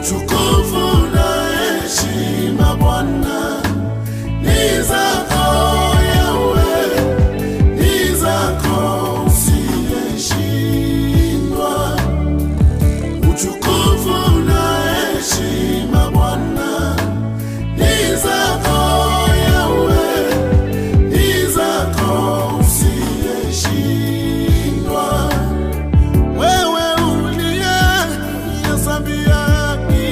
Utukufu na heshima Bwana ni zako Yahweh, ni zako usiyeshindwa. Utukufu na heshima Bwana ni zako Yahweh, ni zako usiyeshindwa. Wewe uliyehesabia haki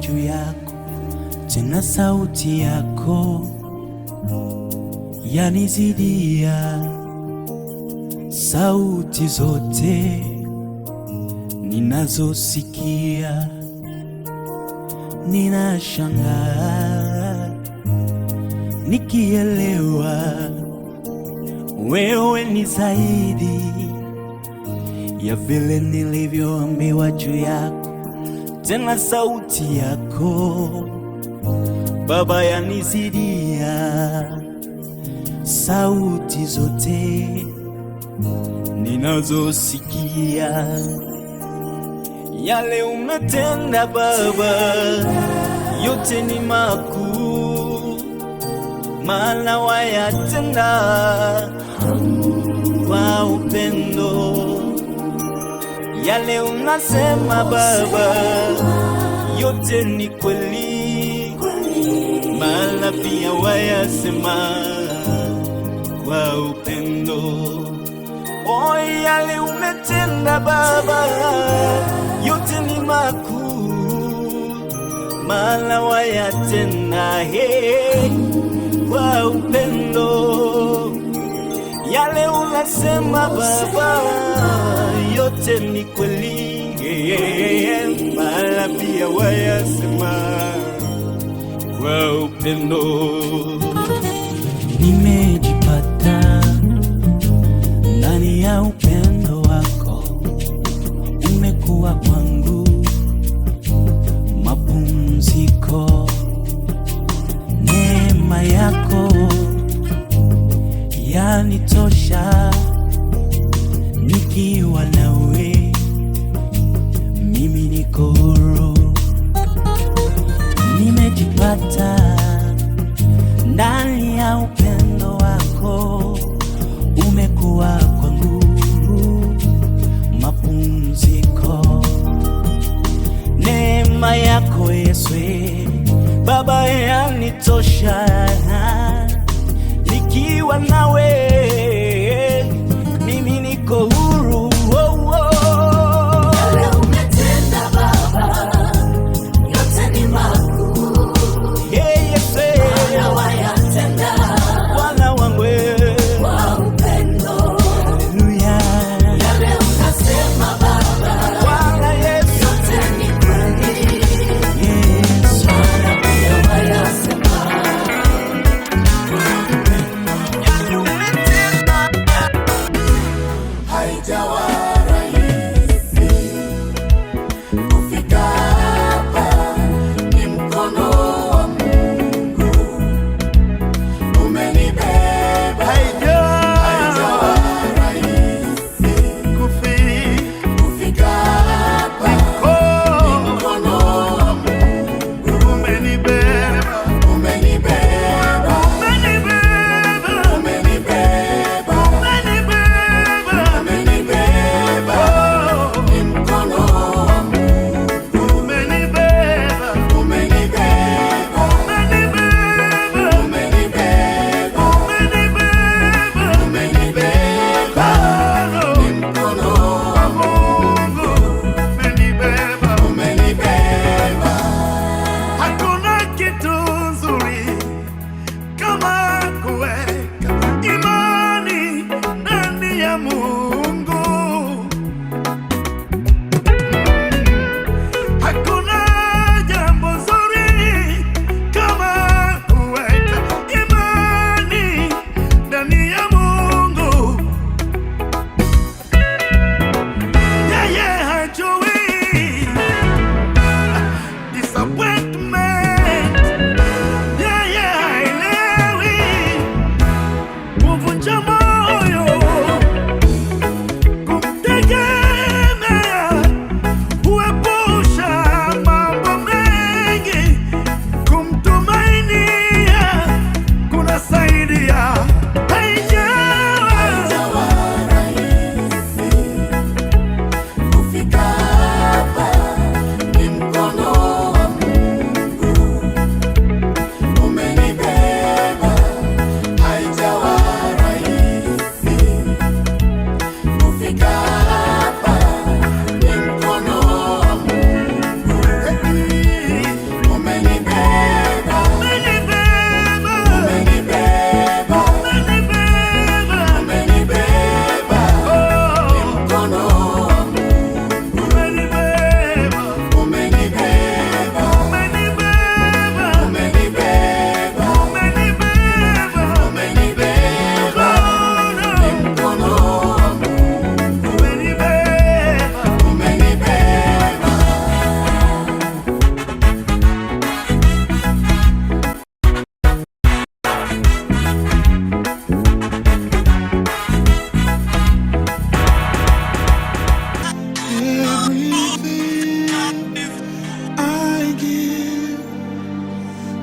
juu yako, tena sauti yako yanizidia sauti zote ninazosikia. Ninashangaa nikielewa wewe ni zaidi ya vile nilivyoambiwa juu yako, tena sauti yako Baba yanizidia sauti zote ninazosikia. Yale umetenda Baba yote ni makuu, maana wayatenda kwa upendo. Yale unasema Baba yote ni kweli, maana pia wayasema kwa upendo. Oh, yale umetenda Baba yote ni makuu, maana wayatenda kwa upendo. Yale unasema Baba yote ni kweli, maana pia wayasema kwa upendo. Nimejipata ndani ya upendo wako, umekuwa kwangu mapumziko. Neema yako yanitosha, nikiwa nawe mimi niko huru. Nimejipata ndani ya upendo wako, umekuwa kwangu mapumziko. Neema yako Yesu Baba yanitosha, nikiwa nawe mimi niko huru. Yale umetenda Baba yote ni makuu, Yesu maana wayatenda Bwana wangu kwa upendo. Haleluya. Yale unasema Baba Bwana Yesu yote ni kweli, Yesu maana pia wayasema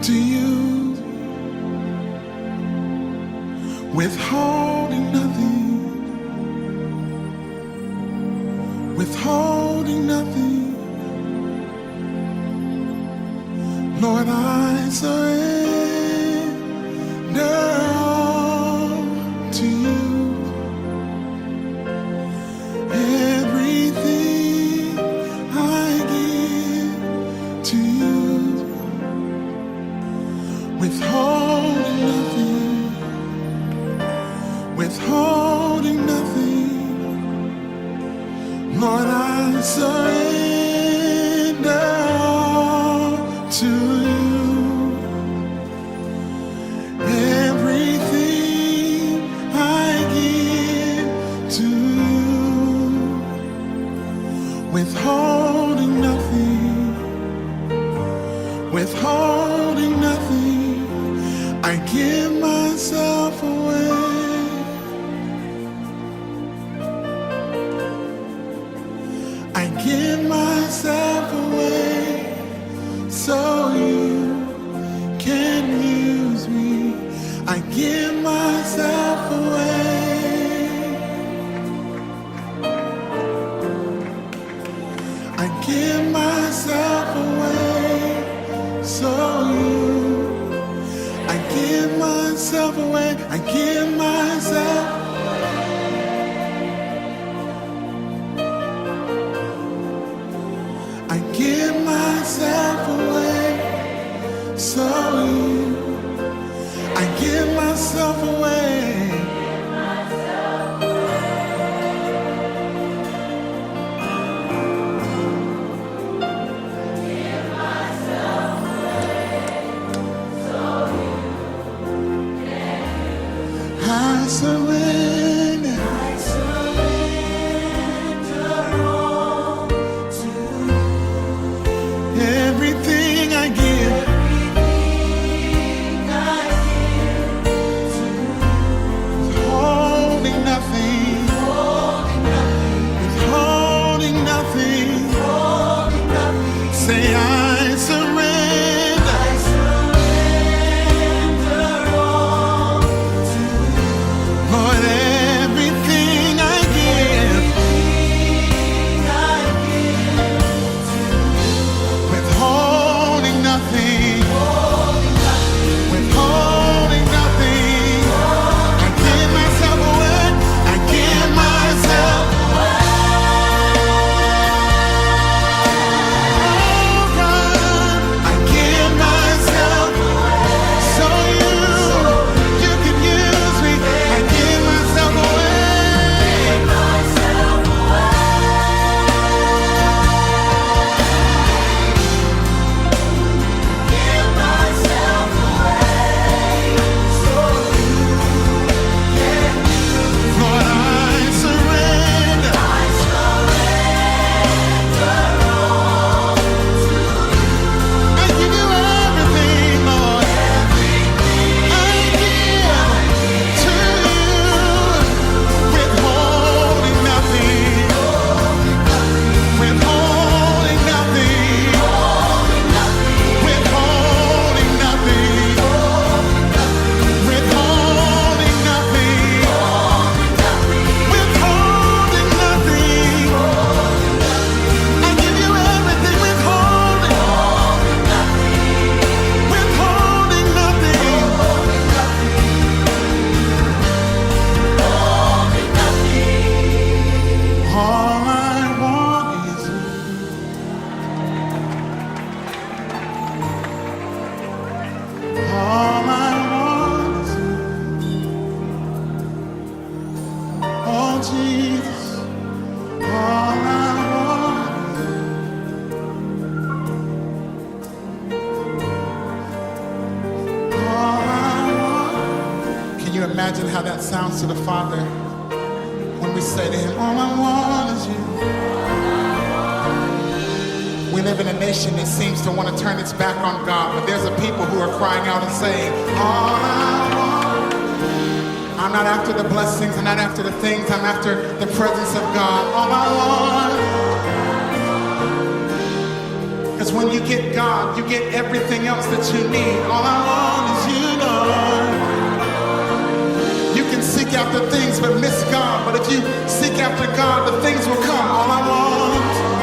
to you, withholding nothing, withholding nothing. Lord, I surrender all to you. Everything I give to you, withholding nothing, withholding nothing. Lord, I surrender all to you. Everything I give to you, withholding nothing, withholding nothing. I give myself away. I give myself away so you can use me. I give myself away. I give myself away so you. I give myself away. I give myself. I give myself away so you. I give myself away. I surrender. Everything I give, holding nothing, withholding nothing. Say I surrender. Lord, everything I give, withholding nothing, withholding nothing. I give myself away. I give myself. Oh God, I give myself so you can use me. I give myself away. Lord, I surrender. I give you everything, Lord. I give to you, withholding nothing, withholding nothing, withholding nothing, withholding nothing, withholding nothing. I give you everything, withholding nothing. All I want is you. All I want is you. Oh Jesus, all I want is you. All I want. Can you imagine how that sounds to the Father when we say to him, all I want is you? We live in a nation that seems to want to turn its back on God, but there's a people who are crying out and saying, all I want. I'm not after the blessings, I'm not after the things, I'm after the presence of God. All I want Because when you get God, you get everything else that you need. All I want is you, Lord. You can seek after things but miss God. But if you seek after God, the things will come. All I want.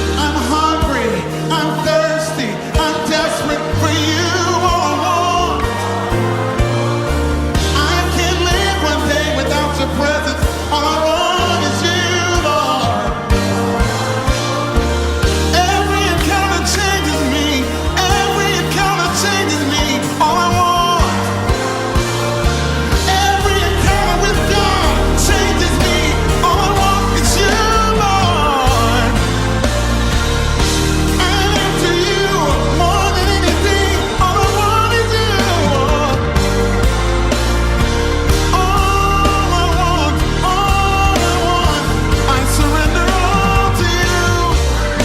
I'm hungry. I'm thirsty. I'm desperate for you. All I want. I can't live one day without your presence. All I want is you, Lord. Every encounter changes me. Every encounter changes me. All I want. Every encounter with God changes me. All I want is you, Lord. I'm after you more than anything. All I want is you, Lord. All I want, I surrender all to you. I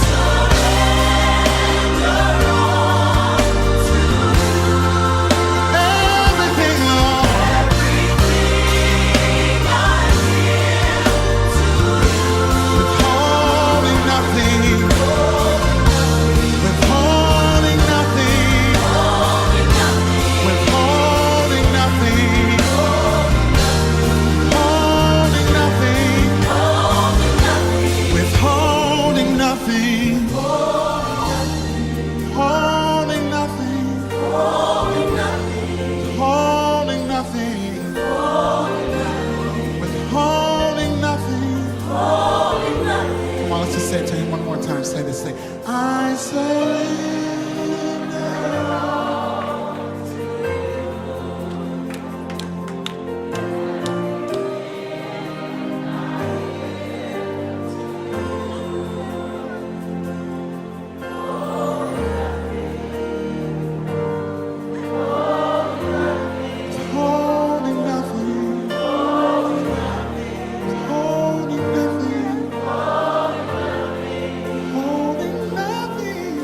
surrender all to Everything, Lord. everything I give to Withholding nothing. Withholding nothing. holding nothing, Withholding nothing. Holding nothing. holding nothing, Withholding nothing. Holding nothing. holding nothing, Holding nothing. Withholding nothing. holding nothing. Come on, let's just say it to him one more time. Say this. Say, I surrender. Holding nothing. Holding nothing. Holding nothing.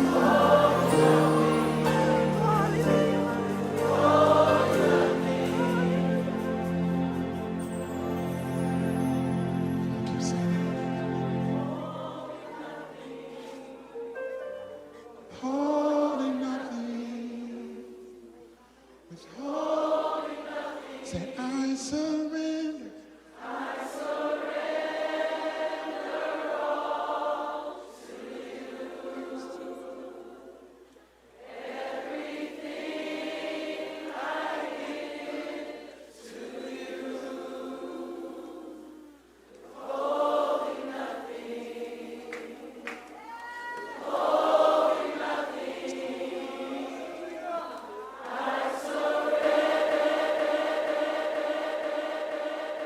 Keep saying it. Holding nothing. Withholding nothing. Say, I surrender.